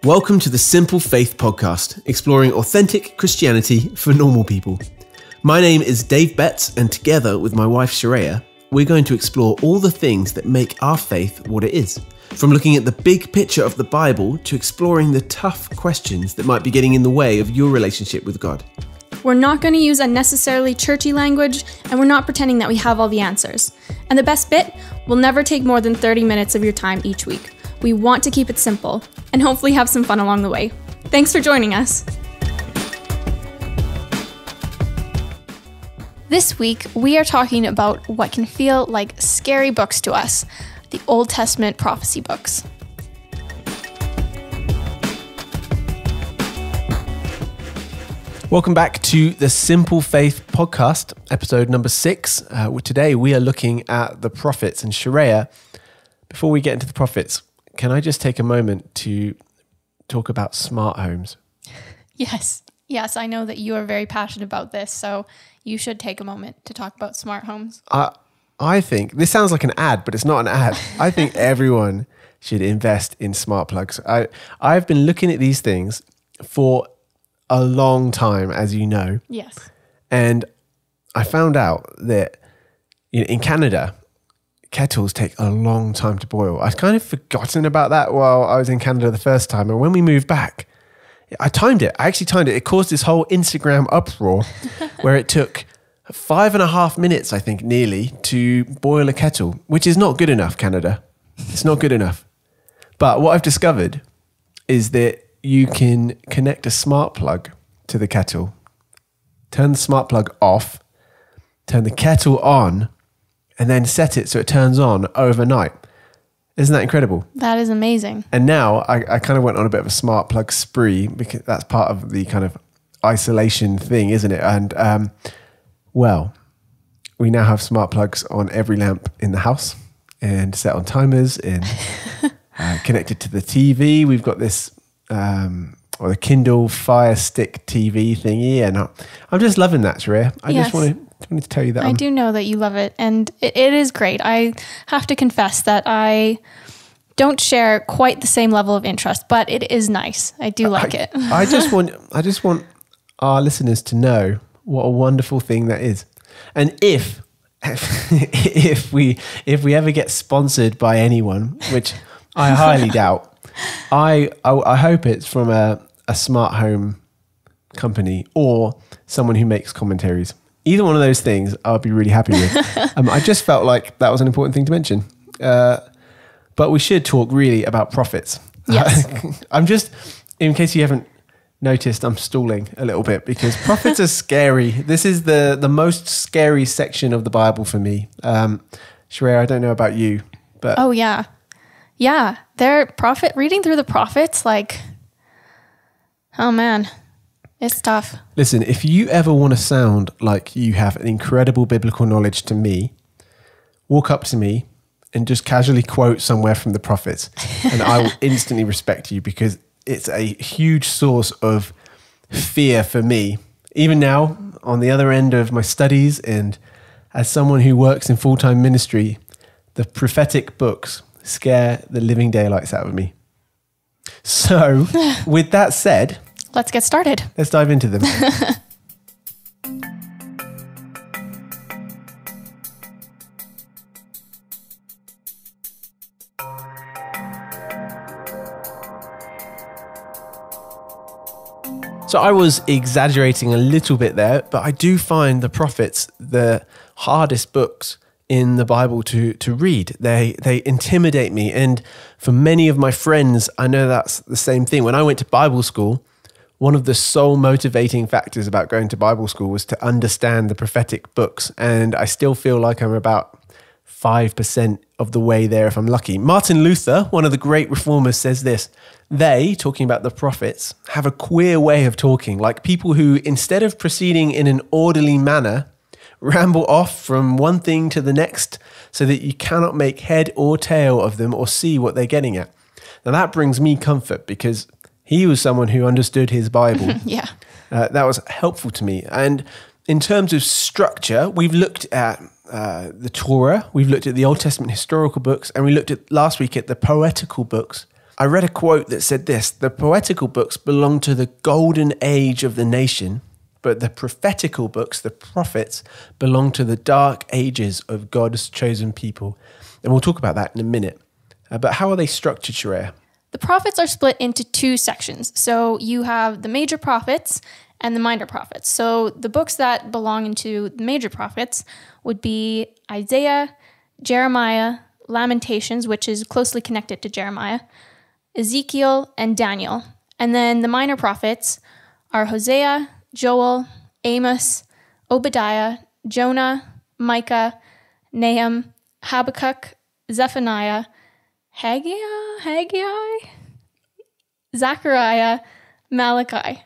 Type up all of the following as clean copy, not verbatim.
Welcome to the Simple Faith Podcast, exploring authentic Christianity for normal people. My name is Dave Betts, and together with my wife Sharia, we're going to explore all the things that make our faith what it is. From looking at the big picture of the Bible to exploring the tough questions that might be getting in the way of your relationship with God. We're not going to use unnecessarily churchy language, and we're not pretending that we have all the answers. And the best bit, we'll never take more than 30 minutes of your time each week. We want to keep it simple, and hopefully have some fun along the way. Thanks for joining us. This week, we are talking about what can feel like scary books to us, the Old Testament prophecy books. Welcome back to the Simple Faith Podcast, episode number 6. Today we are looking at the prophets. And Sharia, before we get into the prophets, can I just take a moment to talk about smart homes? Yes, I know that you are very passionate about this, so you should take a moment to talk about smart homes. I think, this sounds like an ad, but it's not an ad. I think everyone should invest in smart plugs. I've been looking at these things for a long time, as you know. Yes. And I found out that in Canada, kettles take a long time to boil. I'd kind of forgotten about that while I was in Canada the first time. And when we moved back, I timed it. I actually timed it. It caused this whole Instagram uproar where it took 5.5 minutes, I think, nearly, to boil a kettle, which is not good enough, Canada. It's not good enough. But what I've discovered is that you can connect a smart plug to the kettle, turn the smart plug off, turn the kettle on, and then set it so it turns on overnight. Isn't that incredible? That is amazing. And now I kind of went on a bit of a smart plug spree because that's part of the kind of isolation thing, isn't it? And well, we now have smart plugs on every lamp in the house and set on timers and connected to the TV. We've got this or the Kindle Fire Stick TV thingy, and I'm just loving that, Sharia. I just wanted to tell you that. I do know that you love it, and it is great. I have to confess that I don't share quite the same level of interest, but it is nice. I do like it. I just want our listeners to know what a wonderful thing that is. And if we ever get sponsored by anyone, which I highly doubt, I hope it's from a smart home company or someone who makes commentaries. Either one of those things I'll be really happy with. I just felt like that was an important thing to mention. But we should talk really about prophets. Yes. I'm just, in case you haven't noticed, I'm stalling a little bit because prophets are scary. This is the most scary section of the Bible for me. Sharia, I don't know about you, but... Oh, yeah. Yeah, reading through the prophets, like, oh man, it's tough. Listen, if you ever want to sound like you have an incredible biblical knowledge to me, walk up to me and just casually quote somewhere from the prophets, and I will instantly respect you because it's a huge source of fear for me. Even now, on the other end of my studies and as someone who works in full-time ministry, the prophetic books scare the living daylights out of me. So, with that said, let's get started. Let's dive into them. So I was exaggerating a little bit there, but I do find the prophets the hardest books in the Bible to read. They intimidate me. And for many of my friends, I know that's the same thing. When I went to Bible school, one of the sole motivating factors about going to Bible school was to understand the prophetic books. And I still feel like I'm about 5% of the way there if I'm lucky. Martin Luther, one of the great reformers, says this: they, talking about the prophets, have a queer way of talking, like people who, instead of proceeding in an orderly manner, ramble off from one thing to the next so that you cannot make head or tail of them or see what they're getting at. Now that brings me comfort because he was someone who understood his Bible. Yeah. That was helpful to me. And in terms of structure, we've looked at the Torah, we've looked at the Old Testament historical books, and we looked at last week at the poetical books. I read a quote that said this: the poetical books belong to the golden age of the nation, but the prophetical books, the prophets, belong to the dark ages of God's chosen people. And we'll talk about that in a minute. But how are they structured, Sharia? The prophets are split into two sections. So you have the major prophets and the minor prophets. So the books that belong into the major prophets would be Isaiah, Jeremiah, Lamentations, which is closely connected to Jeremiah, Ezekiel, and Daniel. And then the minor prophets are Hosea, Joel, Amos, Obadiah, Jonah, Micah, Nahum, Habakkuk, Zephaniah, Haggai, Zechariah, Malachi.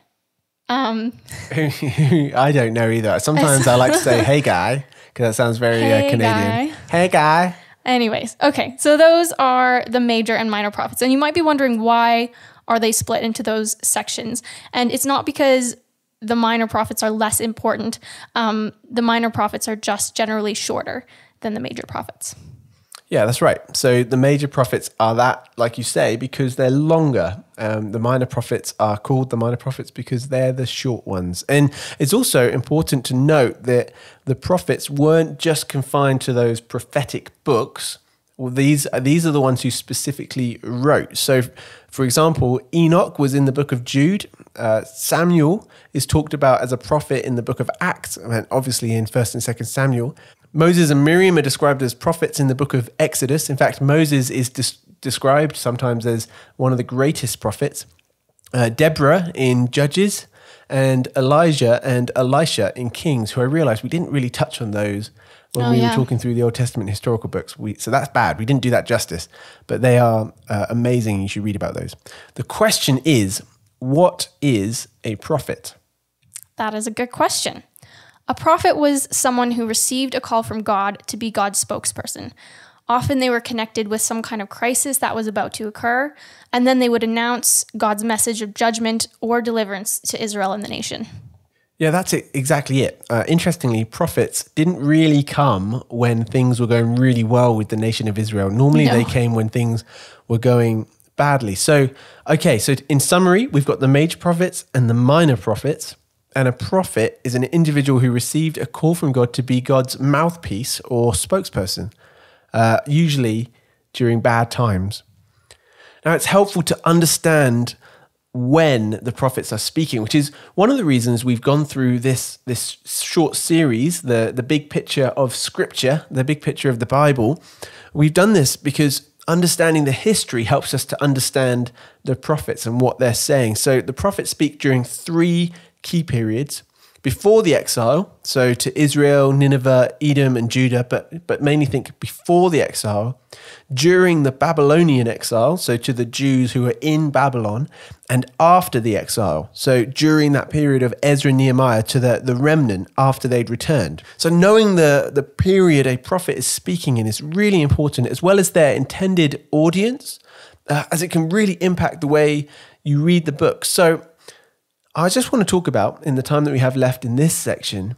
I don't know either. Sometimes I like to say, hey guy, because that sounds very Canadian. Guy. Hey guy. Anyways, okay, so those are the major and minor prophets. And you might be wondering, why are they split into those sections? And it's not because the minor prophets are less important. The minor prophets are just generally shorter than the major prophets. Yeah, that's right. So the major prophets are that, like you say, because they're longer. The minor prophets are called the minor prophets because they're the short ones. And it's also important to note that the prophets weren't just confined to those prophetic books. Well, these are the ones who specifically wrote. So, for example, Enoch was in the book of Jude. Samuel is talked about as a prophet in the book of Acts, and obviously in 1st and 2nd Samuel. Moses and Miriam are described as prophets in the book of Exodus. In fact, Moses is described sometimes as one of the greatest prophets. Deborah in Judges, and Elijah and Elisha in Kings, who I realized we didn't really touch on those when we were talking through the Old Testament historical books. So that's bad. We didn't do that justice, but they are amazing. You should read about those. The question is, what is a prophet? That is a good question. A prophet was someone who received a call from God to be God's spokesperson. Often they were connected with some kind of crisis that was about to occur, and then they would announce God's message of judgment or deliverance to Israel and the nation. Yeah, that's exactly it. Interestingly, prophets didn't really come when things were going really well with the nation of Israel. Normally they came when things were going badly. So in summary, we've got the major prophets and the minor prophets. And a prophet is an individual who received a call from God to be God's mouthpiece or spokesperson, usually during bad times. Now, it's helpful to understand when the prophets are speaking, which is one of the reasons we've gone through this short series, the big picture of Scripture, the big picture of the Bible. We've done this because understanding the history helps us to understand the prophets and what they're saying. So the prophets speak during 3 key periods: before the exile, so to Israel, Nineveh, Edom, and Judah, but mainly think before the exile; during the Babylonian exile, so to the Jews who were in Babylon; and after the exile, so during that period of Ezra and Nehemiah to the remnant after they'd returned. So knowing the period a prophet is speaking in is really important, as well as their intended audience, as it can really impact the way you read the book. So I just want to talk about, in the time that we have left in this section,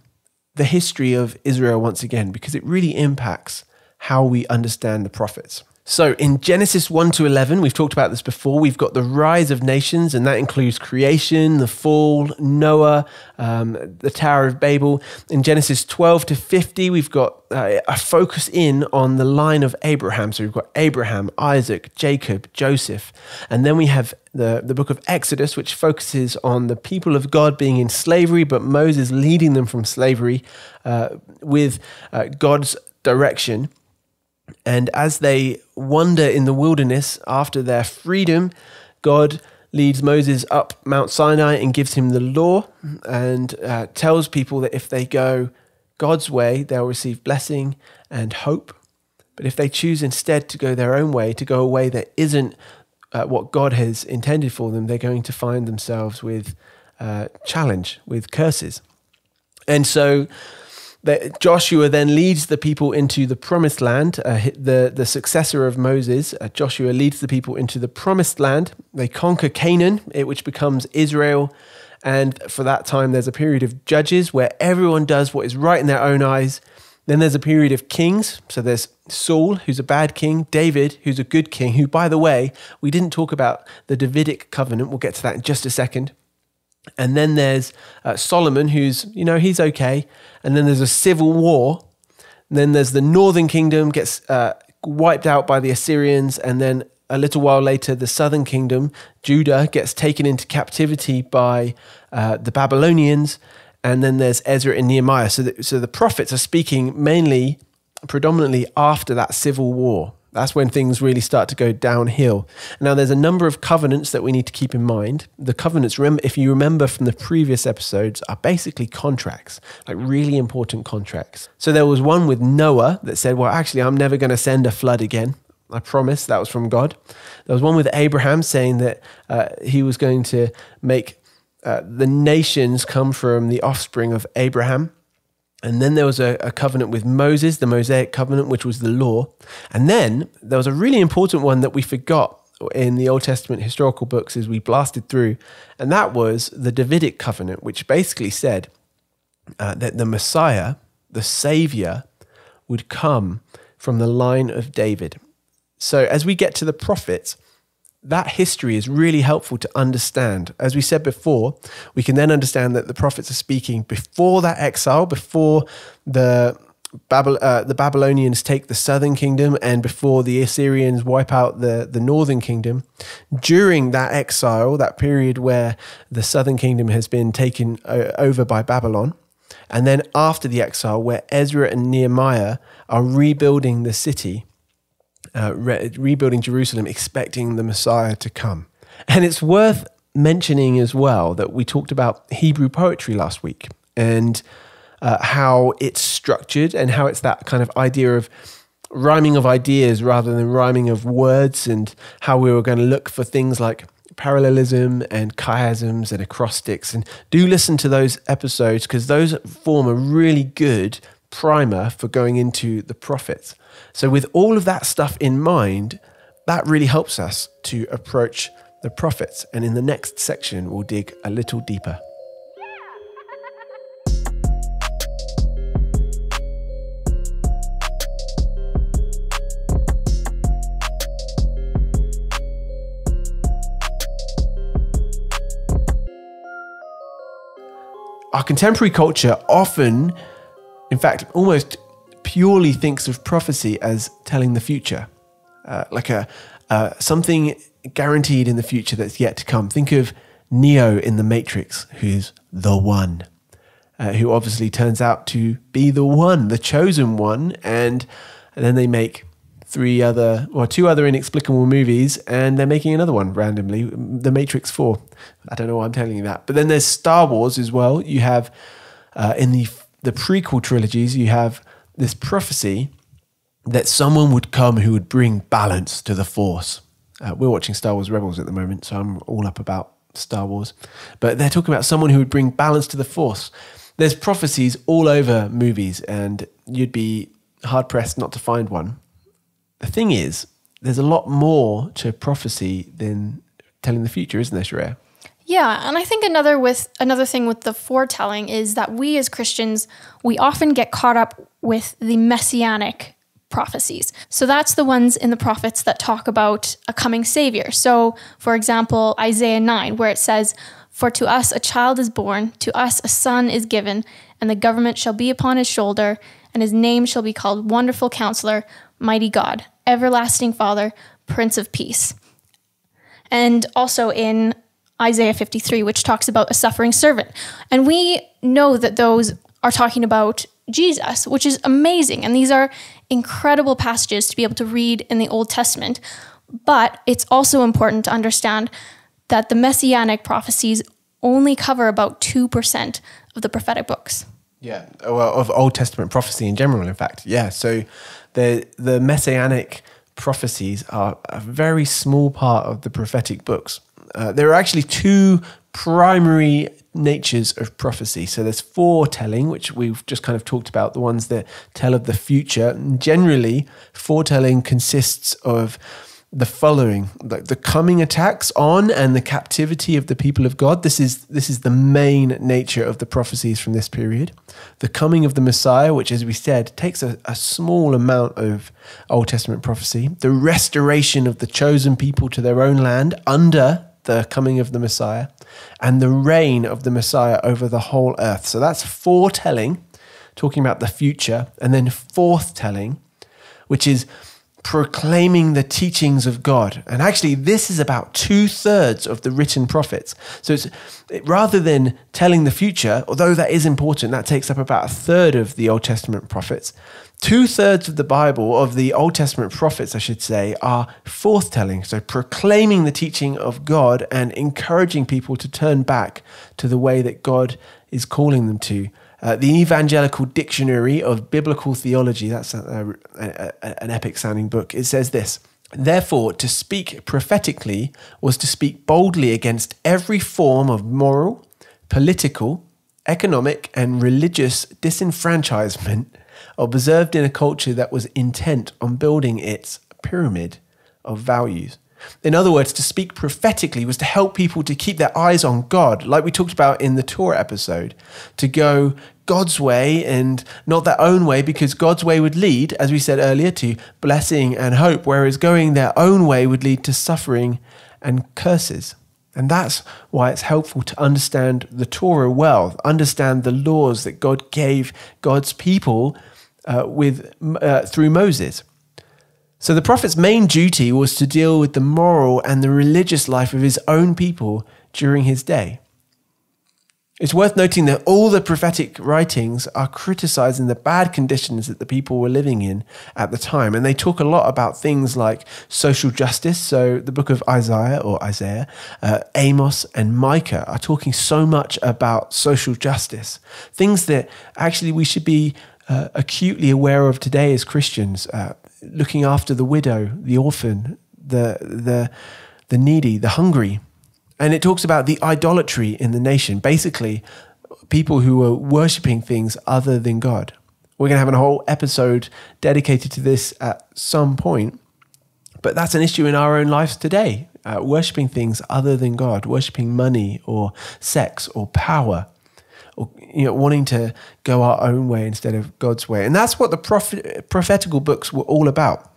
the history of Israel once again, because it really impacts how we understand the prophets. So in Genesis 1 to 11, we've talked about this before, we've got the rise of nations, and that includes creation, the fall, Noah, the Tower of Babel. In Genesis 12 to 50, we've got a focus in on the line of Abraham. So we've got Abraham, Isaac, Jacob, Joseph. And then we have the book of Exodus, which focuses on the people of God being in slavery, but Moses leading them from slavery with God's direction. And as they wander in the wilderness after their freedom, God leads Moses up Mount Sinai and gives him the law and tells people that if they go God's way, they'll receive blessing and hope. But if they choose instead to go their own way, to go a way that isn't what God has intended for them, they're going to find themselves with challenge, with curses. And so Joshua then leads the people into the promised land. The successor of Moses, Joshua, leads the people into the promised land. They conquer Canaan, which becomes Israel. And for that time, there's a period of judges where everyone does what is right in their own eyes. Then there's a period of kings. So there's Saul, who's a bad king, David, who's a good king, who, by the way, we didn't talk about the Davidic covenant. We'll get to that in just a second. And then there's Solomon, who's, he's okay. And then there's a civil war. And then there's the northern kingdom gets wiped out by the Assyrians. And then a little while later, the southern kingdom, Judah, gets taken into captivity by the Babylonians. And then there's Ezra and Nehemiah. So the prophets are speaking predominantly after that civil war. That's when things really start to go downhill. Now, there's a number of covenants that we need to keep in mind. The covenants, if you remember from the previous episodes, are basically contracts, like really important contracts. So there was one with Noah that said, well, actually, I'm never going to send a flood again. I promise. That was from God. There was one with Abraham saying that he was going to make the nations come from the offspring of Abraham. And then there was a covenant with Moses, the Mosaic covenant, which was the law. And then there was a really important one that we forgot in the Old Testament historical books as we blasted through. And that was the Davidic covenant, which basically said that the Messiah, the Savior, would come from the line of David. So as we get to the prophets, that history is really helpful to understand. As we said before, we can then understand that the prophets are speaking before that exile, before the Babylonians take the southern kingdom and before the Assyrians wipe out the northern kingdom. During that exile, that period where the southern kingdom has been taken over by Babylon, and then after the exile, where Ezra and Nehemiah are rebuilding the city, rebuilding Jerusalem, expecting the Messiah to come. And it's worth mentioning as well that we talked about Hebrew poetry last week and how it's structured and how it's that kind of idea of rhyming of ideas rather than rhyming of words, and how we were going to look for things like parallelism and chiasms and acrostics. And do listen to those episodes because those form a really good primer for going into the prophets. So with all of that stuff in mind, that really helps us to approach the prophets. And in the next section, we'll dig a little deeper. Our contemporary culture often, in fact, almost purely thinks of prophecy as telling the future, like something guaranteed in the future that's yet to come. Think of Neo in The Matrix, who's the one, who obviously turns out to be the one, the chosen one, and then they make two other inexplicable movies, and they're making another one randomly, The Matrix 4. I don't know why I'm telling you that. But then there's Star Wars as well. You have, in the prequel trilogies, you have this prophecy that someone would come who would bring balance to the Force. We're watching Star Wars Rebels at the moment, so I'm all up about Star Wars. But they're talking about someone who would bring balance to the Force. There's prophecies all over movies, and you'd be hard-pressed not to find one. The thing is, there's a lot more to prophecy than telling the future, isn't there, Shreya? Yeah, and I think another thing with the foretelling is that we as Christians, we often get caught up with the messianic prophecies. So that's the ones in the prophets that talk about a coming savior. So, for example, Isaiah 9, where it says, "For to us a child is born, to us a son is given, and the government shall be upon his shoulder, and his name shall be called Wonderful Counselor, Mighty God, Everlasting Father, Prince of Peace." And also in Isaiah 53, which talks about a suffering servant. And we know that those are talking about Jesus, which is amazing. And these are incredible passages to be able to read in the Old Testament. But it's also important to understand that the messianic prophecies only cover about 2% of the prophetic books. Yeah, well, of Old Testament prophecy in general, in fact. Yeah, so the messianic prophecies are a very small part of the prophetic books. There are actually two primary natures of prophecy. So there's foretelling, which we've just kind of talked about, the ones that tell of the future. And generally, foretelling consists of the following: the coming attacks on and the captivity of the people of God. This is the main nature of the prophecies from this period. The coming of the Messiah, which, as we said, takes a small amount of Old Testament prophecy. The restoration of the chosen people to their own land under the coming of the Messiah, and the reign of the Messiah over the whole earth. So that's foretelling, talking about the future, and then forthtelling, which is proclaiming the teachings of God. And actually, this is about 2/3 of the written prophets. So rather than telling the future, although that is important, that takes up about 1/3 of the Old Testament prophets. 2/3 of the Bible, of the Old Testament prophets, I should say, are forthtelling. So proclaiming the teaching of God and encouraging people to turn back to the way that God is calling them to. The Evangelical Dictionary of Biblical Theology, that's an epic sounding book, it says this: therefore, to speak prophetically was to speak boldly against every form of moral, political, economic, and religious disenfranchisement observed in a culture that was intent on building its pyramid of values. In other words, to speak prophetically was to help people to keep their eyes on God, like we talked about in the Torah episode, to go God's way and not their own way, because God's way would lead, as we said earlier, to blessing and hope, whereas going their own way would lead to suffering and curses. And that's why it's helpful to understand the Torah well, understand the laws that God gave God's people through Moses. So the prophet's main duty was to deal with the moral and the religious life of his own people during his day. It's worth noting that all the prophetic writings are criticizing the bad conditions that the people were living in at the time. And they talk a lot about things like social justice. So the book of Isaiah, Amos and Micah are talking so much about social justice. Things that actually we should be acutely aware of today as Christians, looking after the widow, the orphan, the needy, the hungry. And it talks about the idolatry in the nation, basically people who were worshipping things other than God. We're going to have a whole episode dedicated to this at some point, but that's an issue in our own lives today, worshipping things other than God, worshipping money or sex or power, or wanting to go our own way instead of God's way. And that's what the prophetical books were all about.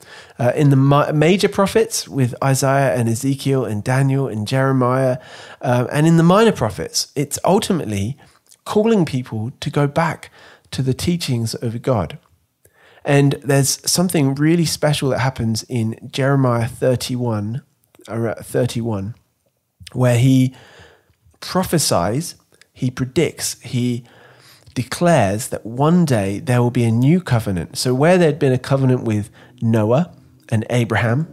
In the major prophets with Isaiah and Ezekiel and Daniel and Jeremiah, and in the minor prophets, it's ultimately calling people to go back to the teachings of God. And there's something really special that happens in Jeremiah 31, where he prophesies, he predicts, he declares that one day there will be a new covenant. So where there'd been a covenant with Noah and Abraham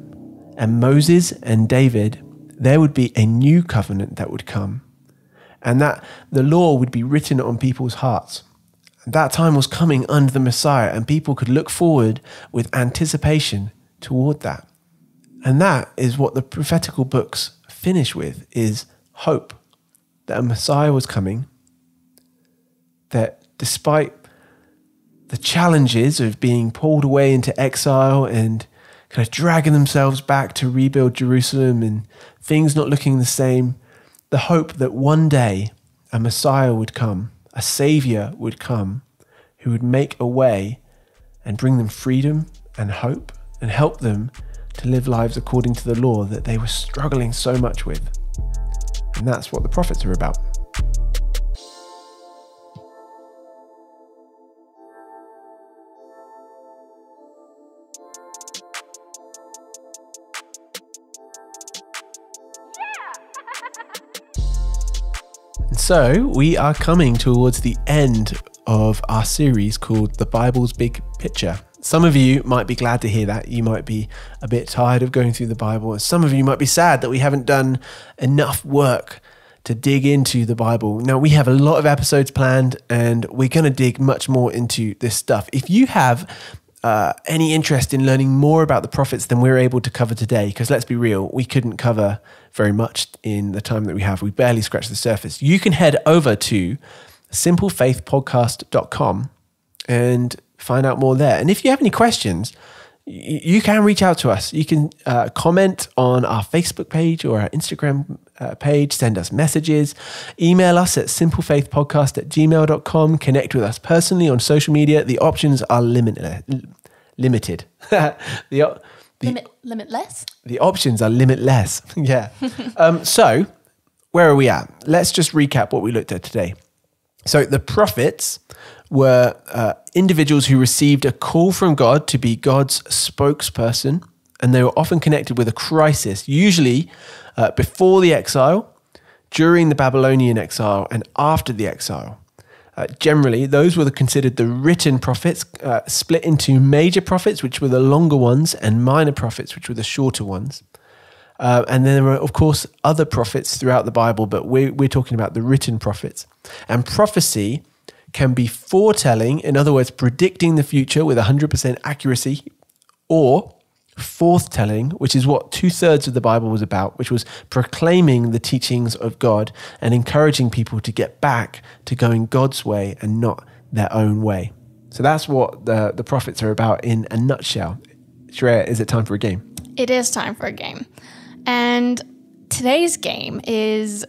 and Moses and David, there would be a new covenant that would come, and that the law would be written on people's hearts. That time was coming under the Messiah, and people could look forward with anticipation toward that. And that is what the prophetical books finish with, is hope that a Messiah was coming, that despite the challenges of being pulled away into exile and kind of dragging themselves back to rebuild Jerusalem and things not looking the same, the hope that one day a Messiah would come, a Savior would come, who would make a way and bring them freedom and hope and help them to live lives according to the law that they were struggling so much with. And that's what the prophets are about. So we are coming towards the end of our series called The Bible's Big Picture. Some of you might be glad to hear that. You might be a bit tired of going through the Bible. Some of you might be sad that we haven't done enough work to dig into the Bible. Now, we have a lot of episodes planned, and we're going to dig much more into this stuff. If you have any interest in learning more about the prophets than we're able to cover today, because let's be real, we couldn't cover very much in the time that we have. We barely scratched the surface. You can head over to simplefaithpodcast.com and find out more there. And if you have any questions, you can reach out to us. You can comment on our Facebook page or our Instagram page, send us messages, email us at simplefaithpodcast@gmail.com, connect with us personally on social media. The options are limited. Limitless? The options are limitless. Yeah. So where are we at? Let's just recap what we looked at today. So the prophets were individuals who received a call from God to be God's spokesperson, and they were often connected with a crisis, usually before the exile, during the Babylonian exile, and after the exile. Generally, those were considered the written prophets, split into major prophets, which were the longer ones, and minor prophets, which were the shorter ones. And then there were, of course, other prophets throughout the Bible, but we're talking about the written prophets. And prophecy can be foretelling, in other words, predicting the future with 100% accuracy, or forthtelling, which is what 2/3 of the Bible was about, which was proclaiming the teachings of God and encouraging people to get back to going God's way and not their own way. So that's what the prophets are about in a nutshell. Shreya, is it time for a game? It is time for a game. And today's game is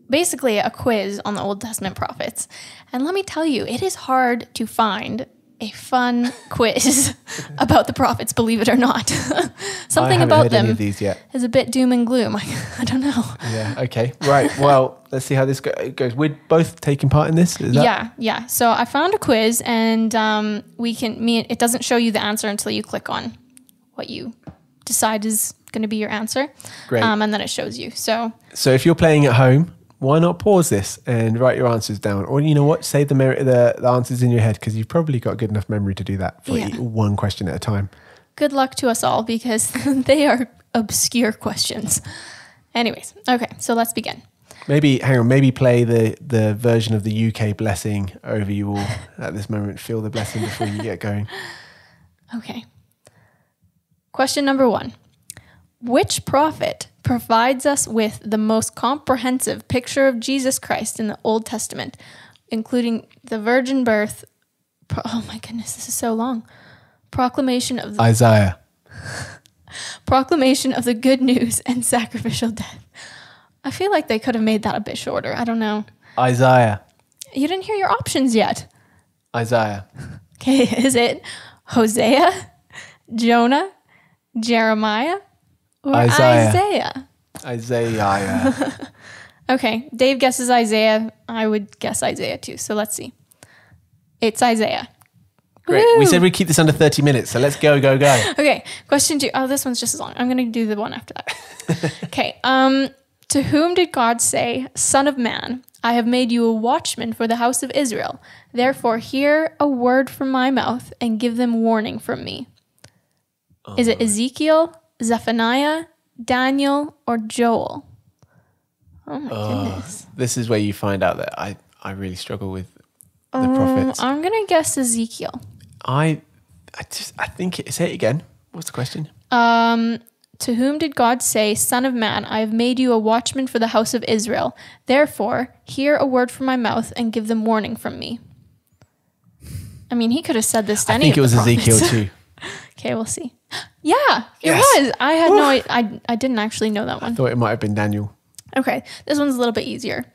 basically a quiz on the Old Testament prophets. And let me tell you, it is hard to find a fun quiz about the prophets, believe it or not. Something about them any of these yet. is a bit doom and gloom. I don't know. Yeah, okay. Right, well, let's see how this goes. We're both taking part in this? Is that... Yeah. So I found a quiz, and it doesn't show you the answer until you click on what you decide is going to be your answer. Great. And then it shows you. So if you're playing at home, why not pause this and write your answers down? Or you know what? Save the answers in your head, because you've probably got good enough memory to do that for one question at a time. Good luck to us all, because they are obscure questions. Anyways, okay, so let's begin. Maybe play the version of the UK blessing over you all at this moment. Feel the blessing before you get going. Okay. Question number 1. Which prophet provides us with the most comprehensive picture of Jesus Christ in the Old Testament, including the virgin birth? Oh my goodness, this is so long. Proclamation of Isaiah. Proclamation of the good news and sacrificial death. I feel like they could have made that a bit shorter. I don't know. Isaiah. You didn't hear your options yet. Isaiah. Okay, is it Hosea, Jonah, Jeremiah, or Isaiah? Isaiah. Okay, Dave guesses Isaiah. I would guess Isaiah too. So let's see. It's Isaiah. Great. Woo! We said we'd keep this under 30 minutes, so let's go. Okay, question 2. Oh, this one's just as long. I'm going to do the one after that. Okay. To whom did God say, "Son of man, I have made you a watchman for the house of Israel. Therefore, hear a word from my mouth and give them warning from me"? Is it Ezekiel, Zephaniah, Daniel, or Joel? Oh my goodness. This is where you find out that I really struggle with the prophets. I'm going to guess Ezekiel. I think say it again. What's the question? To whom did God say, "Son of man, I have made you a watchman for the house of Israel. Therefore, hear a word from my mouth and give them warning from me"? I mean, he could have said this to any of the prophets. I think it was Ezekiel too. Okay, we'll see. Yeah, it was. I had I didn't actually know that one. I thought it might have been Daniel. Okay, this one's a little bit easier.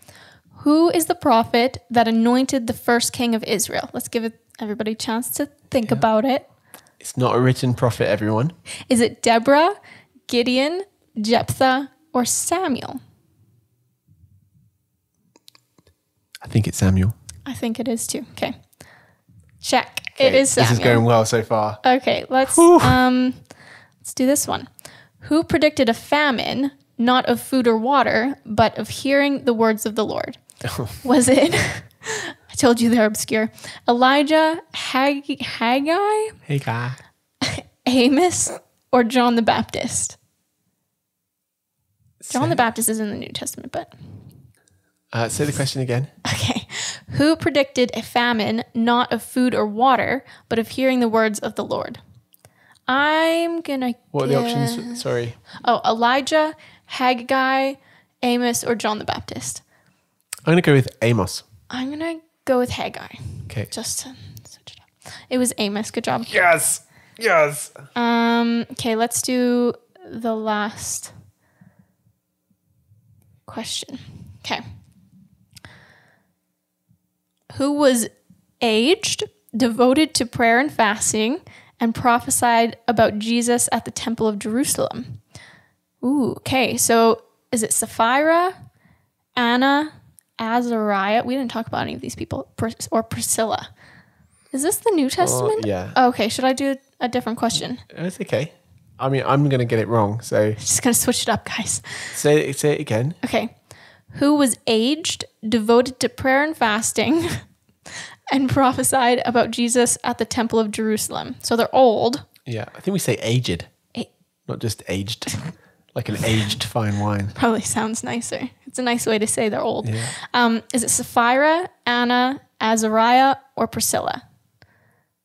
Who is the prophet that anointed the first king of Israel? Let's give everybody a chance to think about it. It's not a written prophet, everyone. Is it Deborah, Gideon, Jephthah, or Samuel? I think it's Samuel. I think it is too. Okay. Check. It is Samuel. This is going well so far. Okay, let's do this one. Who predicted a famine, not of food or water, but of hearing the words of the Lord? Was it, I told you they're obscure, Elijah, Haggai, Amos, or John the Baptist? John the Baptist is in the New Testament, but... say the question again. Okay. Who predicted a famine, not of food or water, but of hearing the words of the Lord? I'm going to What are the options? Sorry. Oh, Elijah, Haggai, Amos, or John the Baptist? I'm going to go with Amos. I'm going to go with Haggai. Okay. Just to switch it up. It was Amos. Good job. Yes. Yes. Okay, let's do the last question. Okay. Who was aged, devoted to prayer and fasting, and prophesied about Jesus at the Temple of Jerusalem? Ooh, okay. So is it Sapphira, Anna, Azariah? We didn't talk about any of these people. Or Priscilla. Is this the New Testament? Yeah. Oh, okay. Should I do a different question? It's okay. I mean, I'm going to get it wrong. So Just going to switch it up, guys. say it again. Okay. Who was aged, devoted to prayer and fasting, and prophesied about Jesus at the Temple of Jerusalem? So they're old. Yeah. I think we say aged, not just aged, like an aged fine wine. Probably sounds nicer. It's a nice way to say they're old. Yeah. Is it Sapphira, Anna, Azariah, or Priscilla?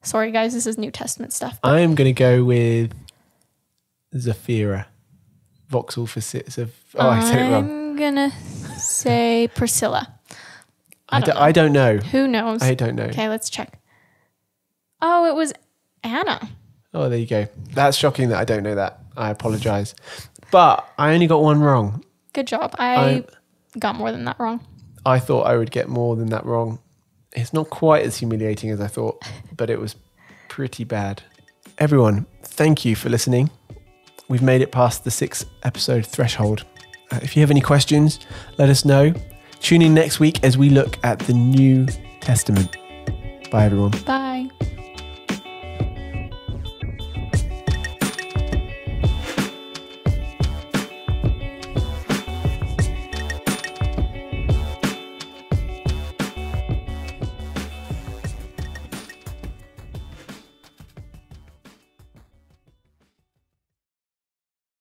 Sorry, guys, this is New Testament stuff. I'm going to go with Zafira. Vauxhall for I said it wrong. I'm going to say Priscilla. I don't know. Who knows? I don't know. Okay, let's check. Oh, it was Anna. Oh, there you go. That's shocking that I don't know that. I apologize. But I only got one wrong. Good job. I got more than that wrong. I thought I would get more than that wrong. It's not quite as humiliating as I thought, but it was pretty bad. Everyone, thank you for listening. We've made it past the 6 episode threshold. If you have any questions, let us know. Tune in next week as we look at the New Testament. Bye, everyone. Bye.